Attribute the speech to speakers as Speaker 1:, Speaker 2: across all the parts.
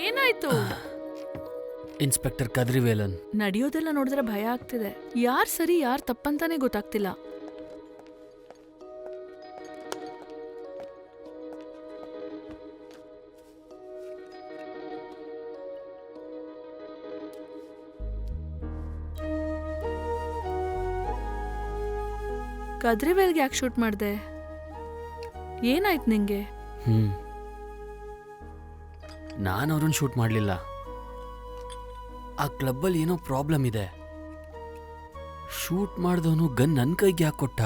Speaker 1: ಏನಾಯ್ತು?
Speaker 2: ಇನ್ಸ್ಪೆಕ್ಟರ್ ಕದ್ರಿವೇಲನ್.
Speaker 1: ನಡೆಯೋದೆಲ್ಲ ನೋಡಿದ್ರೆ ಭಯ ಆಗ್ತಿದೆ. ಯಾರ್ ಸರಿ ಯಾರ್ ತಪ್ಪಂತಾನೆ ಗೊತ್ತಾಗ್ತಿಲ್ಲ. ಕದ್ರಿವೇಲ್ಗೆ ಯಾಕೆ ಶೂಟ್ ಮಾಡ್ದೆ? ಏನಾಯ್ತು ನಿಂಗೆ?
Speaker 2: ನಾನು ಅವ್ರನ್ನ ಶೂಟ್ ಮಾಡಲಿಲ್ಲ. ಆ ಕ್ಲಬ್ಬಲ್ಲಿ ಏನೋ ಪ್ರಾಬ್ಲಮ್ ಇದೆ. ಶೂಟ್ ಮಾಡಿದವನು ಗನ್ ನನ್ನ ಕೈಗೆ ಯಾಕೆ ಕೊಟ್ಟ?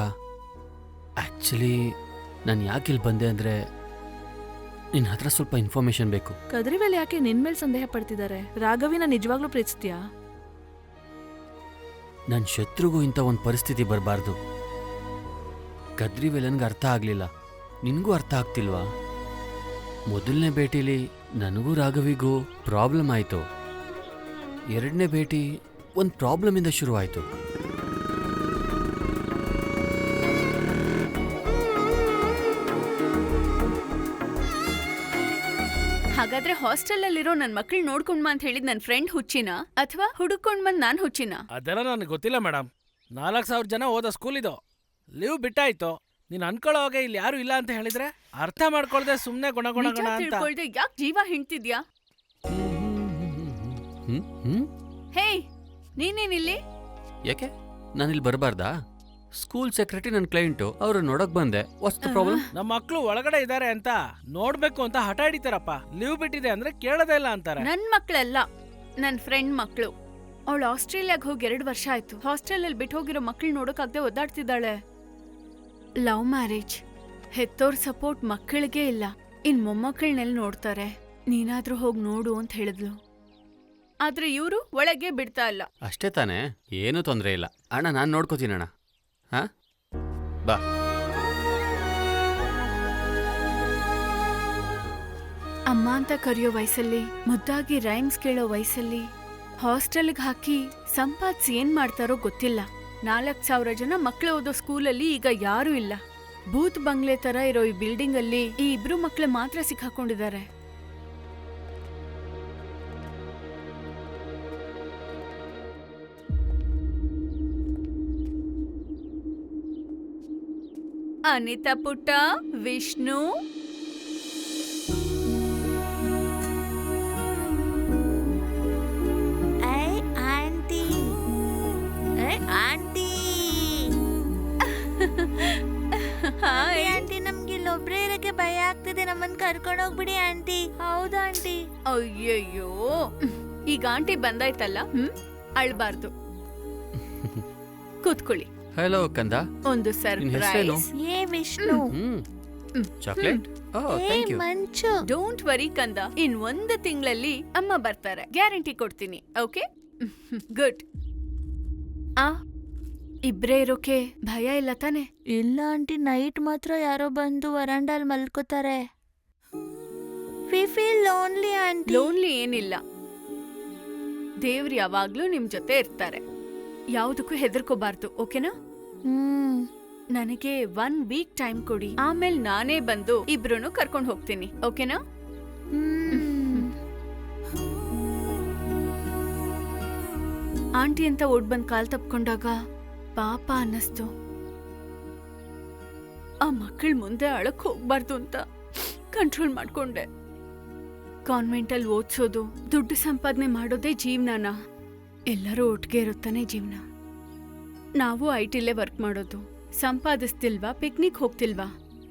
Speaker 2: ಆ್ಯಕ್ಚುಲಿ ನಾನು ಯಾಕೆ ಇಲ್ಲಿ ಬಂದೆ ಅಂದರೆ ನಿನ್ನ ಹತ್ರ ಸ್ವಲ್ಪ ಇನ್ಫಾರ್ಮೇಶನ್ ಬೇಕು.
Speaker 1: ಕದ್ರಿವೇಲ್ ಯಾಕೆ ನಿನ್ ಮೇಲೆ ಸಂದೇಹ ಪಡ್ತಿದ್ದಾರೆ? ರಾಘವಿನ ನಿಜವಾಗ್ಲೂ ಪ್ರೀತಿಸ್ತೀಯಾ?
Speaker 2: ನನ್ನ ಶತ್ರುಗೂ ಇಂಥ ಒಂದು ಪರಿಸ್ಥಿತಿ ಬರಬಾರ್ದು. ಕದ್ರಿವೇಲನ್ಗೆ ಅರ್ಥ ಆಗಲಿಲ್ಲ, ನಿನಗೂ ಅರ್ಥ ಆಗ್ತಿಲ್ವಾ? ಮೊದಲನೇ ಭೇಟಿಲಿ ನನಗೂ ರಾಘವಿಗೂ ಪ್ರಾಬ್ಲಮ್ ಆಯಿತು. ಎರಡನೇ ಭೇಟಿ ಒಂದು ಪ್ರಾಬ್ಲಮಿಂದ ಶುರುವಾಯಿತು.
Speaker 3: ಹಾಗಾದ್ರೆ ಹಾಸ್ಟೆಲಲ್ಲಿರೋ ನನ್ನ ಮಕ್ಕಳು ನೋಡ್ಕೊಂಡ್ ಅಂತ ಹೇಳಿದ್ ನನ್ನ ಫ್ರೆಂಡ್ ಹುಚ್ಚಿನ ಅಥವಾ ಹುಡುಕೊಂಡ್ ಬಂದ್ ನಾನ್ ಹುಚ್ಚಿನ?
Speaker 4: ಅದೆಲ್ಲ ನನಗೆ ಗೊತ್ತಿಲ್ಲ ಮೇಡಮ್. 4,000 ಜನ ಓದೋ ಸ್ಕೂಲ್ ಇದು. ಲೀವ್ ಬಿಟ್ಟಾಯ್ತು. ನೀನ್ ಅನ್ಕೊಳ್ಳೋವಾಗ ಇಲ್ಲಿ ಯಾರು ಇಲ್ಲ ಅಂತ ಹೇಳಿದ್ರೆ ಅರ್ಥ ಮಾಡ್ಕೊಳ್ದೆ ಸುಮ್ನೆ ಗುಣ ಅಂತ
Speaker 3: ತಿಳ್ಕೊಳ್ದೆ ಯಾಕೆ ಜೀವ ಹಿಂಡ್ತಿದ್ಯಾ? ಹೇ, ನೀನೇನಿಲ್ಲಿ?
Speaker 2: ಯಾಕೆ ನಾನಿಲ್ಲಿ ಬರಬಾರ್ದಾ? ಸ್ಕೂಲ್ ಸೆಕ್ರೆಟರಿ ನನ್ನ ಕ್ಲೈಂಟು, ಅವ್ರು ನೋಡಕ್ ಬಂದೆ. What's the problem?
Speaker 4: ನಮ್ಮ ಮಕ್ಳು ಒಳಗಡೆ ಇದಾರೆ ಅಂತ ನೋಡ್ಬೇಕು ಅಂತ ಹಠ ಹಿಡಿತಾರಪ್ಪ. ಲೀವ್ ಬಿಟ್ಟಿದೆ ಅಂದ್ರೆ ಕೇಳೋದೇ ಇಲ್ಲ ಅಂತಾರೆ.
Speaker 3: ನನ್ ಮಕ್ಳಲ್ಲ, ನನ್ ಫ್ರೆಂಡ್ ಮಕ್ಳು. ಅವಳು ಆಸ್ಟ್ರೇಲಿಯಾಗ ಹೋಗಿ 2 ವರ್ಷ ಆಯ್ತು. ಹಾಸ್ಟೆಲಲ್ಲಿ ಬಿಟ್ಟು ಹೋಗಿರೋ ಮಕ್ಳು ನೋಡೋಕಾಗ್ದೆ ಒದ್ದಾಡ್ತಿದ್ದಾಳೆ. Love marriage. ಹೆತ್ತೋರ್ ಸಪೋರ್ಟ್ ಮಕ್ಕಳಿಗೆ ಇಲ್ಲ. ಇನ್ ಮೊಮ್ಮಕ್ಕಳನ್ನೆಲ್ಲ ನೋಡ್ತಾರೆ. ನೀನಾದ್ರೂ ಹೋಗಿ ನೋಡು ಅಂತ ಹೇಳಿದ್ಲು. ಆದ್ರೆ ಇವರು ಒಳಗೆ ಬಿಡ್ತಾ ಇಲ್ಲ.
Speaker 2: ಅಷ್ಟೇ ತಾನೇ, ಏನೂ ತೊಂದರೆ ಇಲ್ಲ. ಅಣ್ಣ ನಾನು ನೋಡ್ಕೋತೀನಿ ಅಣ್ಣ. ಹಾ, ಬಾ.
Speaker 3: ಅಮ್ಮ ಅಂತ ಕರೆಯೋ ವಯಸ್ಸಲ್ಲಿ, ಮುದ್ದಾಗಿ ರೈಮ್ಸ್ ಕೇಳೋ ವಯಸ್ಸಲ್ಲಿ ಹಾಸ್ಟೆಲ್ಗೆ ಹಾಕಿ ಸಂಪಾದಿಸಿ ಏನ್ ಮಾಡ್ತಾರೋ ಗೊತ್ತಿಲ್ಲ. 4,000 ಜನ ಮಕ್ಳು ಓದೋ ಸ್ಕೂಲಲ್ಲಿ ಈಗ ಯಾರೂ ಇಲ್ಲ. ಬೂತ್ ಬಂಗ್ಲೆ ತರ ಇರೋ ಈ ಬಿಲ್ಡಿಂಗ್ ಅಲ್ಲಿ ಈ 2 ಮಕ್ಳು ಮಾತ್ರ ಸಿಕ್ಕಾಕೊಂಡಿದ್ದಾರೆ. ಅನಿತಾ ಪುಟ್ಟ, ವಿಷ್ಣು,
Speaker 5: ಆಂಟಿ ನಮ್ಗೆ ಇಲ್ಲೊಬ್ರೇ ಇರಕ್ಕೆ ಭಯ ಆಗ್ತಿದೆ. ನಮ್ಮನ್ ಕರ್ಕೊಂಡು ಹೋಗ್ಬಿಡಿ ಆಂಟಿ. ಹೌದಾ ಆಂಟಿ?
Speaker 3: ಅಯ್ಯಯ್ಯೋ, ಈಗ ಆಂಟಿ ಬಂದಾಯ್ತಲ್ಲ, ಅಳ್ಬಾರ್ದು. ಕೂತ್ಕೊಳ್ಳಿ.
Speaker 2: ಹಲೋ ಕಂದ.
Speaker 3: ಒಂದು ಸರ್ಪ್ರೈಸ್.
Speaker 5: ಏ ವಿಷ್ಣು,
Speaker 2: ಚಾಕ್ಲೇಟ್. Thank you.
Speaker 5: ಮಂಚು.
Speaker 3: ಡೋಂಟ್ ವರಿ ಕಂದ, ಇನ್ 1 ತಿಂಗಳಲ್ಲಿ ಅಮ್ಮ ಬರ್ತಾರೆ. ಗ್ಯಾರಂಟಿ ಕೊಡ್ತೀನಿ. Okay, good. ಇಬ್ರೇ ಇರೋಕೆ ಭಯ ಇಲ್ಲ ತಾನೆ?
Speaker 5: ಇಲ್ಲ ಆಂಟಿ, ನೈಟ್ ಮಾತ್ರ ಯಾರೋ ಬಂದು ವರಾಂಡಲ್ ಮಲ್ಕೋತಾರೆ. We feel lonely aunty.
Speaker 3: Lonely ಏನಿಲ್ಲ, ದೇವ್ರು ಯಾವಾಗ್ಲೂ ನಿಮ್ ಜೊತೆ ಇರ್ತಾರೆ. ಯಾವುದಕ್ಕೂ ಹೆದರ್ಕೋಬಾರ್ದು, ಓಕೆನಾ? ನನಗೆ 1 ವೀಕ್ ಟೈಮ್ ಕೊಡಿ, ಆಮೇಲೆ ನಾನೇ ಬಂದು ಇಬ್ರು ಕರ್ಕೊಂಡು ಹೋಗ್ತೀನಿ. ಓಕೆನಾ? ಆಂಟಿ ಅಂತ ಓಡ್ ಬಂದ್ ಕಾಲ್ ತಪ್ಕೊಂಡಾಗ ಪಾಪ ಅನ್ನಿಸ್ತು. ಆ ಮಕ್ಕಳ ಮುಂದೆ ಅಳಕ್ ಹೋಗ್ಬಾರ್ದು ಅಂತ ಕಂಟ್ರೋಲ್ ಮಾಡ್ಕೊಂಡೆ. ಕಾನ್ವೆಂಟಲ್ಲಿ ಓದ್ಸೋದು, ದುಡ್ಡು ಸಂಪಾದನೆ ಮಾಡೋದೇ ಜೀವನನ? ಎಲ್ಲರೂ ಒಟ್ಟಿಗೆ ಇರುತ್ತಾನೆ ಜೀವನ. ನಾವು ಐಟಿಲೇ ವರ್ಕ್ ಮಾಡೋದು. ಸಂಪಾದಿಸ್ತಿಲ್ವಾ? ಪಿಕ್ನಿಕ್ ಹೋಗ್ತಿಲ್ವಾ?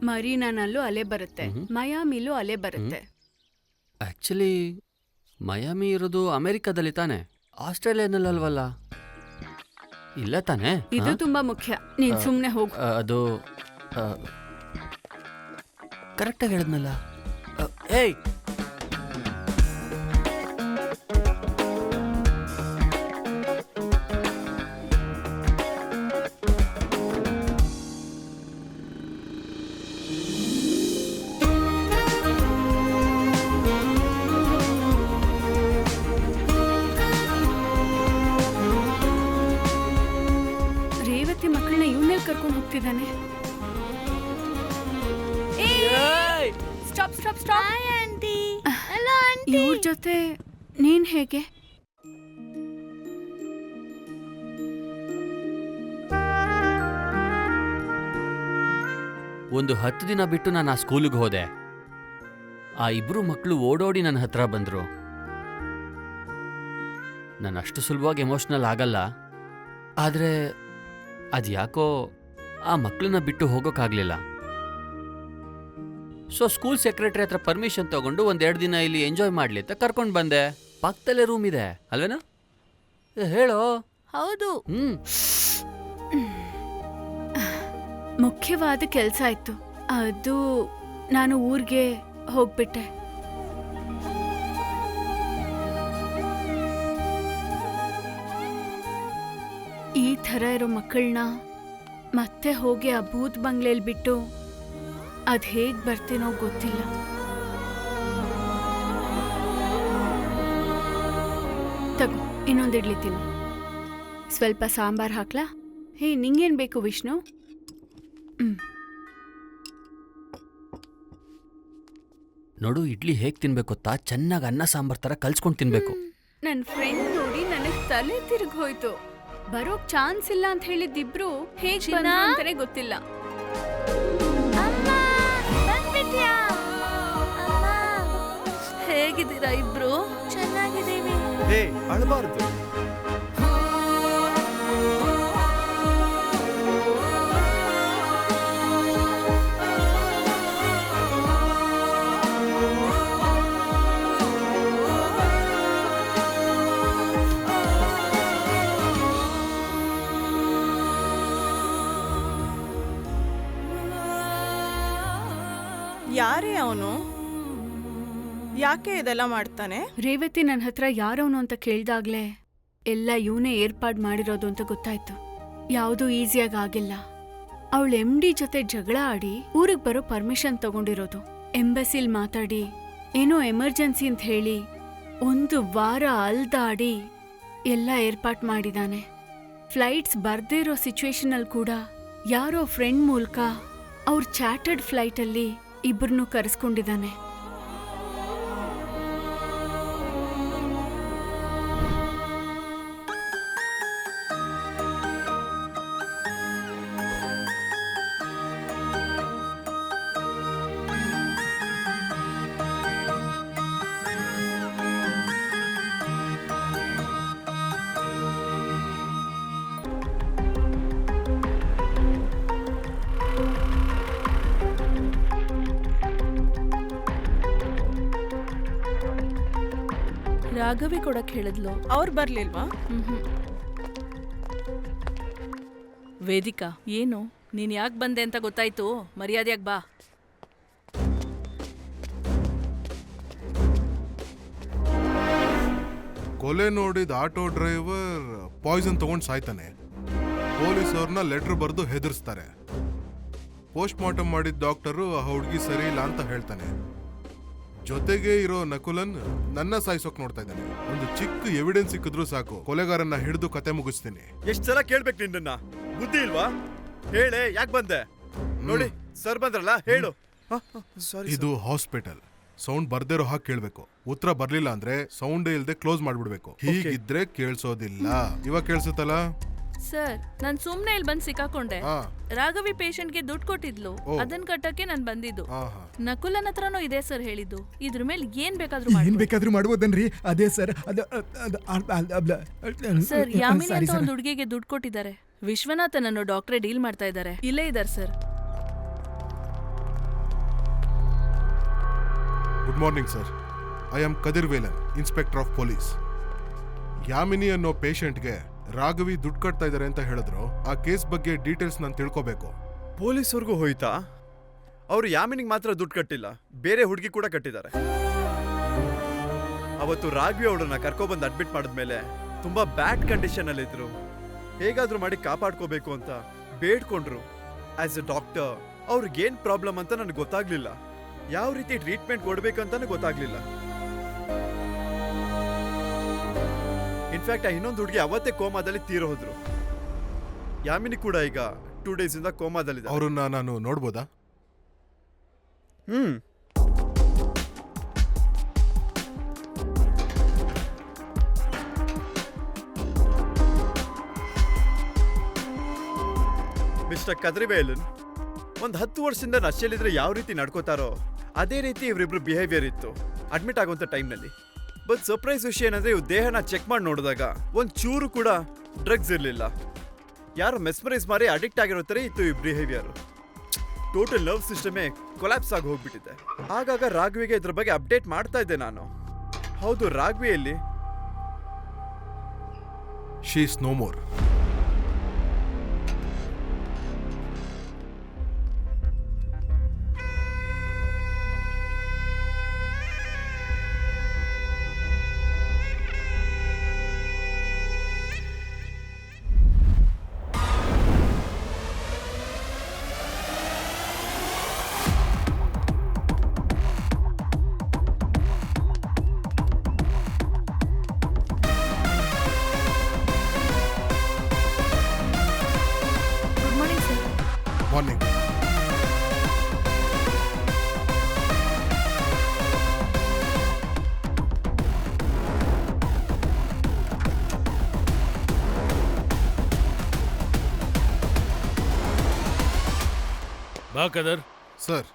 Speaker 3: ಮರೀನಾನಲ್ಲೂ ಅಲೆ ಬರುತ್ತೆ, ಮಯಾಮಿಲೂ ಅಲೆ ಬರುತ್ತೆ.
Speaker 2: ಆಕ್ಚುಲಿ ಮಯಾಮಿ ಇರೋದು ಅಮೆರಿಕಾದಲ್ಲಿ ತಾನೆ, ಆಸ್ಟ್ರೇಲಿಯಾನಲ್ಲಲ್ವಲ್ಲ? ಇಲ್ಲ ತಾನೆ?
Speaker 3: ಇದು ತುಂಬಾ ಮುಖ್ಯ. ನೀನ್ ಸುಮ್ನೆ ಹೋಗು.
Speaker 2: ಅದು ಕರೆಕ್ಟಾಗಿ ಹೇಳಿದ್ನಲ್ಲ. ಏಯ್,
Speaker 3: ಹೋಗ್ತಿದ್ದಾನೆ. Stop stop stop.
Speaker 5: Hi aunty. Hello aunty.
Speaker 3: ಇವ್ರ ಜೊತೆ ನೀನ್ ಹೇಗೆ?
Speaker 2: ಒಂದು 10 ದಿನ ಬಿಟ್ಟು ನಾನು ಆ ಸ್ಕೂಲಿಗೆ ಹೋದೆ. ಆ ಇಬ್ರು ಮಕ್ಕಳು ಓಡೋಡಿ ನನ್ನ ಹತ್ರ ಬಂದರು. ನಾನು ಅಷ್ಟು ಸುಲಭವಾಗಿ ಎಮೋಷ್ನಲ್ ಆಗಲ್ಲ, ಆದರೆ ಅದ್ಯಾಕೋ ಆ ಮಕ್ಕಳನ್ನ ಬಿಟ್ಟು ಹೋಗೋಕ್ಕಾಗಲಿಲ್ಲ. ಸೊ ಸ್ಕೂಲ್ ಸೆಕ್ರೆಟರಿ ಹತ್ರ ಪರ್ಮಿಷನ್ ತಗೊಂಡು 1-2 ದಿನ ಇಲ್ಲಿ ಎಂಜಾಯ್ ಮಾಡಲಿ ಅಂತ ಕರ್ಕೊಂಡು ಬಂದೆ. ಪಕ್ಕದಲ್ಲೇ ರೂಮ್ ಇದೆ ಅಲ್ವೇನಾ? ಹೇಳೋ.
Speaker 5: ಹೌದು.
Speaker 3: ಮುಖ್ಯವಾದ ಕೆಲಸ ಇತ್ತು, ಅದು ನಾನು ಊರಿಗೆ ಹೋಗ್ಬಿಟ್ಟೆ. ಈ ಥರ ಇರೋ ಮಕ್ಕಳನ್ನ ಮತ್ತೆ ಹೋಗಿ ಆ ಭೂತ್ ಬಂಗ್ಲೆಯಲ್ಲಿ ಬಿಟ್ಟು ಅದ್ ಹೇಗ್ ಬರ್ತೀನೋ ಗೊತ್ತಿಲ್ಲ. ತಗೋ, ಇನ್ನೊಂದಿಡ್ಲಿ ತಿನ್ನು. ಸ್ವಲ್ಪ ಸಾಂಬಾರ್ ಹಾಕ್ಲಾ? ಹೇ, ನಿಂಗೇನ್ ಬೇಕು ವಿಷ್ಣು?
Speaker 2: ನೋಡು, ಇಡ್ಲಿ ಹೇಗೆ ತಿನ್ಬೇಕು ಗೊತ್ತಾ? ಚೆನ್ನಾಗಿ ಅನ್ನ ಸಾಂಬಾರ್ ಥರ ಕಲ್ಸ್ಕೊಂಡು ತಿನ್ಬೇಕು.
Speaker 3: ನನ್ ಫ್ರೆಂಡ್ ನೋಡಿ ನನಗ್ ತಲೆ ತಿರುಗ್ ಹೋಯ್ತು. ಬರೋಕ್ ಚಾನ್ಸ್ ಇಲ್ಲ ಅಂತ ಹೇಳಿದ್ದಿಬ್ರು ಹೇಗ್ ಬಂದ್ರು ಅಂತಾನೆ ಗೊತ್ತಿಲ್ಲ.
Speaker 5: ಅಮ್ಮ, ಬಂದ್ಬಿಟ್ಯಾ? ಅಮ್ಮ,
Speaker 1: ಹೇಗಿದ್ದೀರಾ ಇಬ್ರು?
Speaker 5: ಚೆನ್ನಾಗಿದ್ದೀವಿ.
Speaker 6: ಹೇ, ಅಳಬಾರ್ದು.
Speaker 7: ಯಾರೇ ಅವನು? ಯಾಕೆ ಇದೆಲ್ಲ ಮಾಡ್ತಾನೆ?
Speaker 3: ರೇವತಿ ನನ್ನ ಹತ್ರ ಯಾರವನು ಅಂತ ಕೇಳ್ದಾಗ್ಲೇ ಎಲ್ಲ ಇವನೇ ಏರ್ಪಾಡ್ ಮಾಡಿರೋದು ಅಂತ ಗೊತ್ತಾಯ್ತು. ಯಾವುದೂ ಈಸಿಯಾಗಿ ಆಗಿಲ್ಲ. ಅವಳು MD ಜೊತೆ ಜಗಳ ಆಡಿ ಊರಿಗೆ ಬರೋ ಪರ್ಮಿಷನ್ ತಗೊಂಡಿರೋದು. ಎಂಬಸಿಲ್ ಮಾತಾಡಿ ಏನೋ ಎಮರ್ಜೆನ್ಸಿ ಅಂತ ಹೇಳಿ 1 ವಾರ ಅಲ್ದಾಡಿ ಎಲ್ಲ ಏರ್ಪಾಟ್ ಮಾಡಿದಾನೆ. ಫ್ಲೈಟ್ಸ್ ಬರ್ದೇ ಇರೋ ಸಿಚುವೇಶನಲ್ಲಿ ಕೂಡ ಯಾರೋ ಫ್ರೆಂಡ್ ಮೂಲಕ ಅವ್ರ ಚಾರ್ಟರ್ಡ್ ಫ್ಲೈಟಲ್ಲಿ ಇಬ್ಬರನ್ನೂ ಕರೆಸ್ಕೊಂಡಿದ್ದಾನೆ.
Speaker 1: ರಾಘವಿ ಕೊಡಕ್ ಹೇಳಿದ್ಲು.
Speaker 7: ಅವ್ರು ಬರ್ಲಿಲ್ವಾ?
Speaker 1: ವೇದಿಕಾ, ಏನು ನೀನ್ ಯಾಕೆ ಬಂದೆ ಅಂತ ಗೊತ್ತಾಯ್ತು, ಮರ್ಯಾದೆಯಾಗಿ ಬಾ.
Speaker 8: ಕೊಲೆ ನೋಡಿದ ಆಟೋ ಡ್ರೈವರ್ ಪಾಯ್ಸನ್ ತಗೊಂಡು ಸಾಯ್ತಾನೆ. ಪೊಲೀಸವ್ರನ್ನ ಲೆಟರ್ ಬರೆದು ಹೆದರ್ಸ್ತಾರೆ. ಪೋಸ್ಟ್ ಮಾರ್ಟಮ್ ಮಾಡಿದ ಡಾಕ್ಟರು ಆ ಹುಡುಗಿ ಸರಿ ಇಲ್ಲ ಅಂತ ಹೇಳ್ತಾನೆ. ಜೊತೆಗೆ ಇರೋ ನಕುಲನ್ ನನ್ನ ಸಾಯಿಸೋಕ್ ನೋಡ್ತಾ ಇದ್ದಾನೆ. ಒಂದು ಚಿಕ್ಕ ಎವಿಡೆನ್ಸ್ ಸಿಕ್ಕಿದ್ರು ಸಾಕು, ಕೊಲೆಗಾರನ್ನ ಹಿಡಿದು ಕತೆ ಮುಗಿಸ್ತೀನಿ.
Speaker 6: ಎಷ್ಟ್ ಸಲ ಕೇಳ್ಬೇಕು ನಿನ್ನ? ಬುದ್ಧಿ ಇಲ್ವಾ? ಹೇಳೆ, ಯಾಕೆ ಬಂದೆ? ನೋಡಿ ಸರ್ ಬಂದ್ರಲ್ಲ, ಹೇಳು.
Speaker 8: ಇದು ಹಾಸ್ಪಿಟಲ್, ಸೌಂಡ್ ಬರ್ದಿರೋ ಹಾಗೆ ಕೇಳ್ಬೇಕು. ಉತ್ತರ ಬರ್ಲಿಲ್ಲ ಅಂದ್ರೆ ಸೌಂಡ್ ಇಲ್ದೆ ಕ್ಲೋಸ್ ಮಾಡ್ಬಿಡ್ಬೇಕು. ಹೀಗಿದ್ರೆ ಕೇಳಿಸೋದಿಲ್ಲ. ಇವಾಗ ಕೇಳಿಸುತ್ತಲ್ಲ?
Speaker 1: ಸರ್, ನಾನ್ ಸುಮ್ನೆ ಇಲ್ಲಿ ಬಂದ್ ಸಿಕ್ಕಾಕೊಂಡೆ. ರಾಘವಿ ಪೇಷಂಟ್ಗೆ ದುಡ್ಡು ಕೊಟ್ಟಿದ್ಲು, ಅದನ್ ಕಟ್ಟಕ್ಕೆ ನಾನ್ ಬಂದಿದ್ದು. ನಕುಲನ್ ಹತ್ರನೂ ಇದೆ ಸರ್ ಹೇಳಿದ್ದು. ಇದ್ರ ಮೇಲೆ ಏನ್ ಬೇಕಾದ್ರೂ
Speaker 9: ಮಾಡ್ಬೋದನ್ರಿ? ಅದೇ ಸರ್,
Speaker 1: ಸರ್, ಯಾಮಿನಿ ಅಂತ ಒಂದು ಹುಡುಗಿಗೆ ದುಡ್ಡು ಕೊಟ್ಟಿದ್ದಾರೆ. ವಿಶ್ವನಾಥನ್ ಅನ್ನೋ ಡಾಕ್ಟ್ರೇ ಡೀಲ್ ಮಾಡ್ತಾ ಇದ್ದಾರೆ. ಇಲ್ಲೇ ಇದ್ದಾರೆ sir.
Speaker 8: Good morning sir. I am Kadir Velan, inspector of police. Yamini ಅನ್ನೋ ಪೇಷಂಟ್ಗೆ ರಾಘವಿ ದುಡ್ಡು ಕಟ್ತಾ ಇದ್ದಾರೆ ಅಂತ ಹೇಳಿದ್ರು. ಆ ಕೇಸ್ ಬಗ್ಗೆ ಡೀಟೇಲ್ಸ್ ನಾನು ತಿಳ್ಕೋಬೇಕು.
Speaker 6: ಪೊಲೀಸ್ವರೆಗೂ ಹೋಯ್ತಾ? ಅವರು ಯಾಮಿನಿಗೆ ಮಾತ್ರ ದುಡ್ಡು ಕಟ್ಟಿಲ್ಲ, ಬೇರೆ ಹುಡುಗಿ ಕೂಡ ಕಟ್ಟಿದ್ದಾರೆ. ಅವತ್ತು ರಾಘವಿ ಅವಳನ್ನ ಕರ್ಕೊಬಂದು ಅಡ್ಮಿಟ್ ಮಾಡಿದ್ಮೇಲೆ ತುಂಬಾ ಬ್ಯಾಡ್ ಕಂಡೀಷನ್ ಅಲ್ಲಿ ಇದ್ರು. ಹೇಗಾದ್ರೂ ಮಾಡಿ ಕಾಪಾಡ್ಕೋಬೇಕು ಅಂತ ಬೇಡ್ಕೊಂಡ್ರು. ಆಸ್ ಎ ಡಾಕ್ಟರ್ ಅವ್ರಿಗೇನ್ ಪ್ರಾಬ್ಲಮ್ ಅಂತ ನನಗೆ ಗೊತ್ತಾಗ್ಲಿಲ್ಲ. ಯಾವ ರೀತಿ ಟ್ರೀಟ್ಮೆಂಟ್ ಕೊಡ್ಬೇಕಂತಾನು ಗೊತ್ತಾಗ್ಲಿಲ್ಲ. ಇನ್ಫ್ಯಾಕ್ಟ್ ಆ ಇನ್ನೊಂದು ಹುಡುಗಿ ಅವತ್ತೇ ಕೋಮಾದಲ್ಲಿ ತೀರೋದ್ರು. ಯಾಮಿನಿ ಕೂಡ ಈಗ 2 days ಇಂದ ಕೋಮಾದಲ್ಲಿದ್ದಾರೆ.
Speaker 8: ಅವ್ರನ್ನ ನಾನು ನೋಡ್ಬೋದಾ?
Speaker 6: ಮಿಸ್ಟರ್ ಕದ್ರಿವೇಲನ್, ಒಂದು 10 ವರ್ಷದಿಂದ ನಶೆಯಲ್ಲಿದ್ರೆ ಯಾವ ರೀತಿ ನಡ್ಕೋತಾರೋ ಅದೇ ರೀತಿ ಇವರಿಬ್ರು ಬಿಹೇವಿಯರ್ ಇತ್ತು ಅಡ್ಮಿಟ್ ಆಗುವಂಥ ಟೈಮ್ನಲ್ಲಿ. ಬಟ್ ಸರ್ಪ್ರೈಸ್ ವಿಷಯ ಏನಂದ್ರೆ ಇವ್ರ ದೇಹನ ಚೆಕ್ ಮಾಡಿ ನೋಡಿದಾಗ ಒಂದು ಚೂರು ಕೂಡ ಡ್ರಗ್ಸ್ ಇರಲಿಲ್ಲ. ಯಾರು ಮೆಸ್ಮರೈಸ್ ಮಾಡಿ ಅಡಿಕ್ಟ್ ಆಗಿರೋ ಥರ ಇತ್ತು ಈ ಬಿಹೇವಿಯರ್. ಟೋಟಲ್ ನರ್ವ್ ಸಿಸ್ಟಮೇ ಕೊಲ್ಯಾಪ್ಸ್ ಆಗಿ ಹೋಗ್ಬಿಟ್ಟಿದೆ. ಆಗಾಗ ರಾಘವಿಗೆ ಇದ್ರ ಬಗ್ಗೆ ಅಪ್ಡೇಟ್ ಮಾಡ್ತಾ ಇದ್ದೆ ನಾನು. ಹೌದು, ರಾಘವಿಯಲ್ಲಿ
Speaker 8: she is no more.
Speaker 1: Good morning sir.
Speaker 8: Morning.
Speaker 4: ಬಾ ಕದರ್.
Speaker 8: ಸರ್,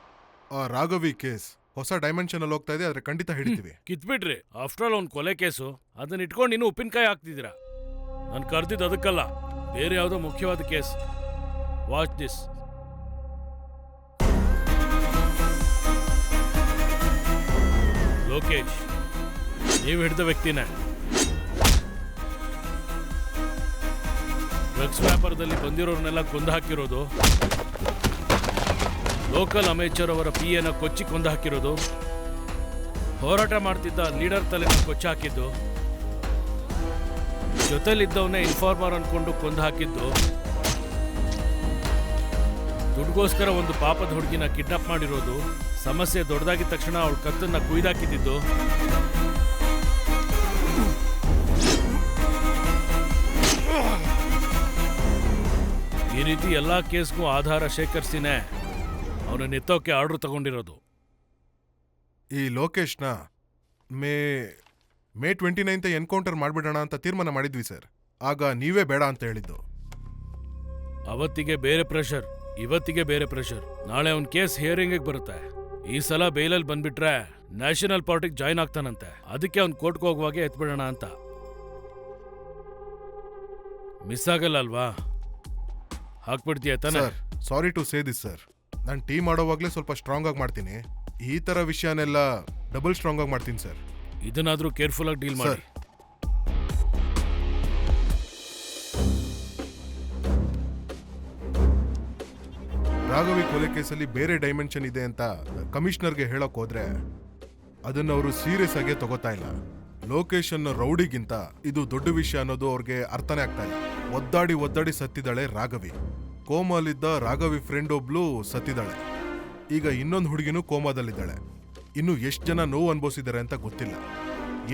Speaker 8: ಆ ರಾಘವಿ ಕೇಸ್ ಹೊಸ ಡೈಮೆನ್ಷನ್ ಅಲ್ಲಿ ಹೋಗ್ತಾ ಇದೆ. ಆದ್ರೆ ಖಂಡಿತ ಹಿಡಿತೀವಿ.
Speaker 4: ಕಿತ್ಬಿಟ್ರಿ. ಆಫ್ಟರ್ ಆಲ್ ಒಂದು ಕೊಲೆ ಕೇಸು, ಅದನ್ನ ಇಟ್ಕೊಂಡು ಇನ್ನೂ ಉಪ್ಪಿನಕಾಯಿ ಹಾಕ್ತಿದ್ದೀರಾ. ನಾನು ಕರ್ದಿದ್ದು ಅದಕ್ಕಲ್ಲ, ಬೇರೆ ಯಾವುದೋ ಮುಖ್ಯವಾದ ಕೇಸ್. Watch this. ಲೋಕೇಶ್, ನೀವು ಹಿಡಿದ ವ್ಯಕ್ತಿನೇ. ಡ್ರಗ್ಸ್ ವ್ಯಾಪಾರದಲ್ಲಿ ಬಂದಿರೋರ್ನೆಲ್ಲ ಕೊಂದು ಹಾಕಿರೋದು, ಲೋಕಲ್ ಅಮೇಚರ್ ಅವರ PA ನ ಕೊಚ್ಚಿ ಕೊಂದು ಹಾಕಿರೋದು, ಹೋರಾಟ ಮಾಡ್ತಿದ್ದ ಲೀಡರ್ ತಲೆನ ಕೊಚ್ಚಿ ಹಾಕಿದ್ದು, ಜೊತೆಲಿದ್ದವನ್ನೇ ಇನ್ಫಾರ್ಮರ್ ಅನ್ಕೊಂಡು ಕೊಂದು ಹಾಕಿದ್ದು, ದುಡ್ಗೋಸ್ಕರ ಒಂದು ಪಾಪದ ಹುಡುಗಿನ ಕಿಡ್ನಾಪ್ ಮಾಡಿರೋದು, ಸಮಸ್ಯೆ ದೊಡ್ಡದಾಗಿದ್ದ ತಕ್ಷಣ ಅವಳ ಕತ್ತನ್ನ ಕುಯ್ದಾಕಿದ್ದು, ಈ ರೀತಿ ಎಲ್ಲಾ ಕೇಸ್ಗೂ ಆಧಾರ ಶೇಖರಿಸಿನೇ ಅವನನ್ನ ಎತ್ತೋಕೆ ಆರ್ಡರ್ ತಗೊಂಡಿರೋದು.
Speaker 8: ಈ ಲೋಕೇಶ್ನ ಮೇ 29 ಎನ್ಕೌಂಟರ್ ಮಾಡ್ಬಿಡೋಣ ಅಂತ ತೀರ್ಮಾನ ಮಾಡಿದ್ವಿ ಸರ್. ಆಗ ನೀವೇ ಬೇಡ ಅಂತ ಹೇಳಿದ್ದು.
Speaker 4: ಅವತ್ತಿಗೆ ಬೇರೆ ಪ್ರೆಷರ್, ಇವತ್ತಿಗೆ ಬೇರೆ ಪ್ರೆಷರ್. ನಾಳೆ ಅವನ್ ಕೇಸ್ ಹಿಯರಿಂಗಿಗೆ ಬರುತ್ತೆ. ಈ ಸಲ ಬೇಲಲ್ಲಿ ಬಂದ್ಬಿಟ್ರೆ ನ್ಯಾಷನಲ್ ಪಾರ್ಟಿಗೆ ಜಾಯ್ನ್ ಆಗ್ತಾನಂತೆ. ಅದಕ್ಕೆ ಅವ್ನು ಕೋರ್ಟ್ಗೆ ಹೋಗುವಾಗ ಎತ್ಬಿಡೋಣ ಅಂತ. ಮಿಸ್ ಆಗಲ್ಲ ಅಲ್ವಾ? ಹಾಕ್ಬಿಡ್ತೀಯ ತಾನೆ?
Speaker 8: Sir, sorry to say this sir. ನಾನು ಟೀ ಮಾಡೋವಾಗಲೇ ಸ್ವಲ್ಪ ಸ್ಟ್ರಾಂಗ್ ಆಗಿ ಮಾಡ್ತೀನಿ. ಈ ಥರ ವಿಷಯನೆಲ್ಲ ಡಬಲ್ ಸ್ಟ್ರಾಂಗ್ ಆಗಿ ಮಾಡ್ತೀನಿ ಸರ್.
Speaker 4: ಇದನ್ನಾದ್ರೂ ಕೇರ್ಫುಲ್ ಆಗಿ ಡೀಲ್ ಮಾಡಿ.
Speaker 8: ರಾಘವಿ ಕೊಲೆ ಕೇಸಲ್ಲಿ ಬೇರೆ ಡೈಮೆನ್ಷನ್ ಇದೆ ಅಂತ ಕಮಿಷನರ್ಗೆ ಹೇಳಕ್ ಹೋದ್ರೆ ಅದನ್ನ ಅವರು ಸೀರಿಯಸ್ ಆಗಿ ತಗೋತಾ ಇಲ್ಲ. ಲೋಕೇಶ್ ಅನ್ನೋ ರೌಡಿಗಿಂತ ಇದು ದೊಡ್ಡ ವಿಷಯ ಅನ್ನೋದು ಅವ್ರಿಗೆ ಅರ್ಥನೇ ಆಗ್ತಾ ಇಲ್ಲ. ಒದ್ದಾಡಿ ಸತ್ತಿದ್ದಾಳೆ ರಾಘವಿ. ಕೋಮಾಲಿದ್ದ ರಾಘವಿ ಫ್ರೆಂಡ್ ಒಬ್ಳು ಸತ್ತಿದ್ದಾಳೆ. ಈಗ ಇನ್ನೊಂದು ಹುಡುಗಿನೂ ಕೋಮಾದಲ್ಲಿದ್ದಾಳೆ. ಇನ್ನು ಎಷ್ಟು ಜನ ನೋವು ಅನುಭವಿಸಿದ್ದಾರೆ ಅಂತ ಗೊತ್ತಿಲ್ಲ.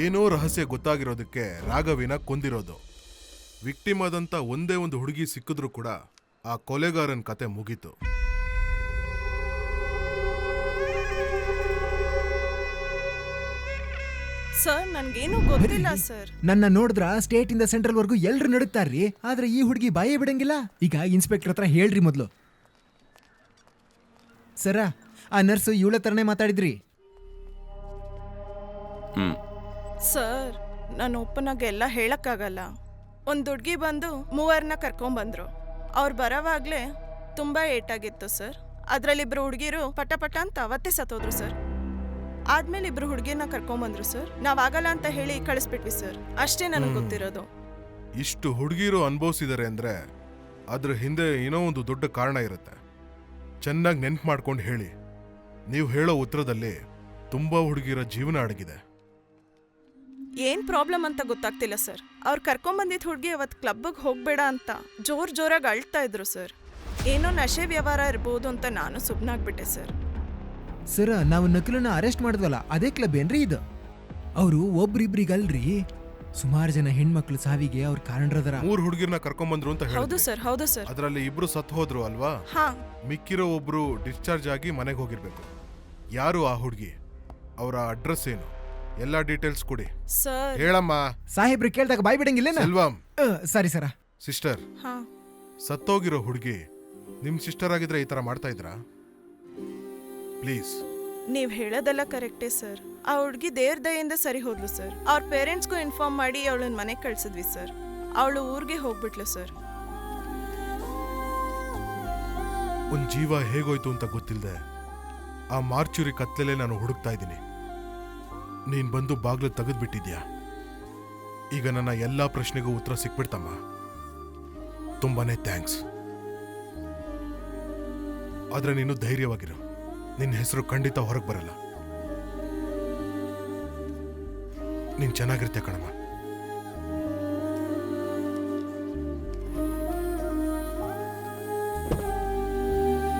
Speaker 8: ಏನೋ ರಹಸ್ಯ ಗೊತ್ತಾಗಿರೋದಕ್ಕೆ ರಾಘವಿನ ಕೊಂದಿರೋದು. ವಿಕ್ಟಿಮ್ ಆದಂತ ಒಂದೇ ಒಂದು ಹುಡುಗಿ ಸಿಕ್ಕಿದ್ರು ಕೂಡ ಆ ಕೊಲೆಗಾರನ ಕತೆ ಮುಗೀತು.
Speaker 7: ಸರ್ ನನ್ಗೇನು ಗೊತ್ತಿಲ್ಲ ಸರ್.
Speaker 9: ನನ್ನ ನೋಡಿದ್ರ ಸ್ಟೇಟ್ ಇಂದ ಸೆಂಟ್ರಲ್ ವರ್ಗೂ ಎಲ್ರು ನಡುತ್ತಾರ್ರಿ. ಆದ್ರೆ ಈ ಹುಡುಗಿ ಬಾಯೇ ಬಿಡಂಗಿಲ್ಲ. ಈಗ ಇನ್ಸ್ಪೆಕ್ಟರ್ ಹತ್ರ ಹೇಳ್ರಿ ಮೊದ್ಲು. ಸರ, ಆ ನರ್ಸು ಇವಳ ತರನೇ ಮಾತಾಡಿದ್ರಿ.
Speaker 7: ಸರ್ ನಾನು ಓಪನ್ ಆಗಿ ಎಲ್ಲ ಹೇಳಕ್ಕಾಗಲ್ಲ. ಒಂದು ಹುಡುಗಿ ಬಂದು ಮೂವರನ್ನ ಕರ್ಕೊಂಡ್ಬಂದ್ರು. ಅವ್ರು ಬರೋವಾಗ್ಲೇ ತುಂಬಾ ಏಟಾಗಿತ್ತು ಸರ್. ಅದ್ರಲ್ಲಿ ಇಬ್ರು ಹುಡುಗಿರು ಪಟ ಅಂತ ಅವತ್ತೇ ಸತ್ತೋದ್ರು ಸರ್. ಆದ್ಮೇಲೆ ಇಬ್ರು ಹುಡುಗಿನ ಕರ್ಕೊಂಡ್ಬಂದ್ರು ಸರ್. ನಾವಾಗಲ್ಲ ಅಂತ ಹೇಳಿ ಕಳಿಸ್ಬಿಟ್ವಿ ಸರ್. ಅಷ್ಟೇ ನನಗೆ ಗೊತ್ತಿರೋದು.
Speaker 8: ಇಷ್ಟು ಹುಡುಗಿರು ಅನುಭವಿಸಿದ್ದಾರೆ ಅಂದ್ರೆ ಅದ್ರ ಹಿಂದೆ ಏನೋ ಒಂದು ದೊಡ್ಡ ಕಾರಣ ಇರುತ್ತೆ. ಚೆನ್ನಾಗಿ ನೆನ್ಪು ಮಾಡ್ಕೊಂಡು ಹೇಳಿ. ನೀವು ಹೇಳೋ ಉತ್ತರದಲ್ಲಿ ತುಂಬಾ ಹುಡುಗಿರ ಜೀವನ ಅಡಗಿದೆ.
Speaker 7: ಏನ್ ಪ್ರಾಬ್ಲಮ್ ಅಂತ ಗೊತ್ತಾಗ್ತಿಲ್ಲ ಸರ್. ಅವ್ರು ಕರ್ಕೊಂಡ್ಬಂದಿದ್ದ ಹುಡುಗಿ ಅವತ್ತು ಕ್ಲಬ್ಗೆ ಹೋಗ್ಬೇಡ ಅಂತ ಜೋರಾಗಿ ಅಳ್ತಾ ಇದ್ರು ಸರ್. ಏನೋ ನಶೆ ವ್ಯವಹಾರ ಇರ್ಬೋದು ಅಂತ ನಾನು ಸುಮ್ಮನಾಗ್ಬಿಟ್ಟೆ ಸರ್.
Speaker 9: ಸರ, ನಾವು ನಕಲನ್ನ ಅರೆಸ್ಟ್ ಮಾಡಿದ್ವಲ್ಲ, ಅದೇ ಕ್ಲಬ್ ಏನ್ರಿ ಇದು? ಅವರು ಒಬ್ರಿಬ್ರಿಗಲ್ರಿ ಸುಮಾರು ಜನ ಹೆಣ್ಮಕ್ಳು ಸಾವಿಗೆ ಅವ್ರ ಕಾರಣರದರ.
Speaker 8: 3 ಹುಡುಗಿರ್ನ ಕರ್ಕೊಂಬಂದ್ರು ಅಂತ
Speaker 7: ಹೌದು
Speaker 8: ಹೇಳಿದ್ರು.
Speaker 7: ಸರ್ ಹೌದು ಸರ್.
Speaker 8: ಅದರಲ್ಲಿ 2 ಸತ್ತು ಹೋದ್ರು ಅಲ್ವಾ?
Speaker 7: ಹಾ
Speaker 8: ಮಿಕ್ಕಿರೋ ಒಬ್ರು ಡಿಸ್ಚಾರ್ಜ್ ಆಗಿ ಮನೆಗೆ ಹೋಗಿರ್ಬೇಕು. ಯಾರು ಆ ಹುಡುಗಿ? ಅವರ ಅಡ್ರೆಸ್ ಏನು? ಎಲ್ಲಾ ಡೀಟೇಲ್ಸ್ ಕೊಡಿ.
Speaker 7: ಸರ್.
Speaker 8: ಹೇಳಮ್ಮ.
Speaker 9: ಸಾಹೇಬ್ರು ಕೇಳ್ದಾಗ ಬಾಯ್ ಬಿಡಂಗಿಲ್ಲೇನ?
Speaker 8: ಸೆಲ್ವಂ.
Speaker 9: ಸರಿ ಸರ.
Speaker 8: ಸಿಸ್ಟರ್,
Speaker 7: ಹಾ
Speaker 8: ಸತ್ತೋಗಿರೋ ಹುಡುಗಿ ನಿಮ್ ಸಿಸ್ಟರ್ ಆಗಿದ್ರೆ ಈ ತರ ಮಾಡ್ತಾ ಇದ್ರಾ? ಪ್ಲೀಸ್.
Speaker 7: ನೀವ್ ಹೇಳೋದೆಲ್ಲ ಕರೆಕ್ಟೇ ಸರ್. ಆ ಹುಡ್ಗಿ ದೇವ್ರ ದಯಿಂದ ಸರಿ ಹೋದ್ಲು ಸರ್. ಅವ್ರ ಪೇರೆಂಟ್ಸ್ಗೂ ಇನ್ಫಾರ್ಮ್ ಮಾಡಿ ಅವಳನ್ನ ಮನೆಗೆ ಕಳ್ಸಿದ್ವಿ ಸರ್. ಅವಳು ಊರಿಗೆ ಹೋಗ್ಬಿಟ್ಲು ಸರ್.
Speaker 8: ಒಂದ್ ಜೀವ ಹೇಗೋಯ್ತು ಅಂತ ಗೊತ್ತಿಲ್ಲದೆ ಆ ಮಾರ್ಚುರಿ ಕತ್ಲೆಲೆ ನಾನು ಹುಡುಕ್ತಾ ಇದ್ದೀನಿ. ನೀನ್ ಬಂದು ಬಾಗ್ಲು ತೆಗೆದ್ಬಿಟ್ಟಿದ್ಯಾ. ಈಗ ನನ್ನ ಎಲ್ಲಾ ಪ್ರಶ್ನೆಗೂ ಉತ್ತರ ಸಿಕ್ಬಿಡ್ತಮ್ಮ. ತುಂಬಾನೇ ಥ್ಯಾಂಕ್ಸ್. ಆದ್ರೆ ನೀನು ಧೈರ್ಯವಾಗಿರು. ನಿನ್ನ ಹೆಸರು ಖಂಡಿತ ಹೊರಗೆ ಬರಲ್ಲ. ನೀನ್ ಚೆನ್ನಾಗಿರ್ತೀಯ ಕಣಮ್ಮ.